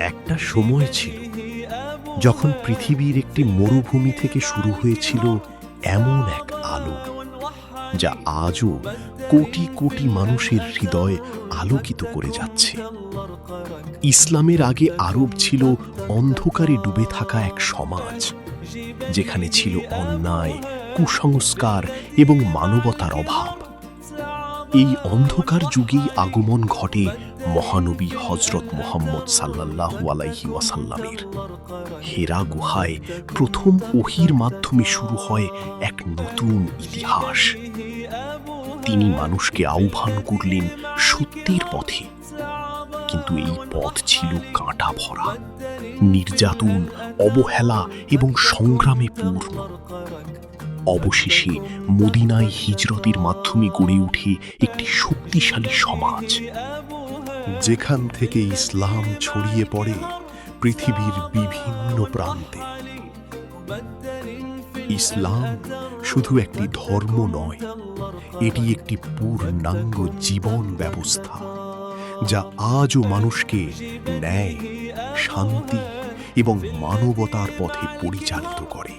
একটা সময় ছিল যখন পৃথিবীর একটি মরুভূমি থেকে শুরু হয়েছিল এমন এক আলো যা আজও কোটি কোটি মানুষের হৃদয় আলোকিত করে যাচ্ছে। ইসলামের আগে আরব ছিল অন্ধকারে ডুবে থাকা এক সমাজ, যেখানে ছিল অন্যায়, কুসংস্কার এবং মানবতার অভাব। এই অন্ধকার যুগেই আগমন ঘটে মহানবী হযরত মুহাম্মদ সাল্লাল্লাহু আলাইহি ওয়াসাল্লামের। হেরা গুহায় প্রথম ওহীর মাধ্যমে শুরু হয় এক নতুন ইতিহাস। তিনি মানুষকে আহ্বান করলেন সত্যের পথে, কিন্তু এই পথ ছিল কাঁটা ভরা, নির্যাতন, অবহেলা এবং সংগ্রামে পূর্ণ। অবশেষে মদিনায় হিজরতের মাধ্যমে গড়ে ওঠে একটি শক্তিশালী সমাজ, যেখান থেকে ইসলাম ছড়িয়ে পড়ে পৃথিবীর বিভিন্ন প্রান্তে। ইসলাম শুধু একটি ধর্ম নয়, এটি একটি পূর্ণাঙ্গ জীবন ব্যবস্থা, যা আজও মানুষকে ন্যায়, শান্তি এবং মানবতার পথে পরিচালিত করে।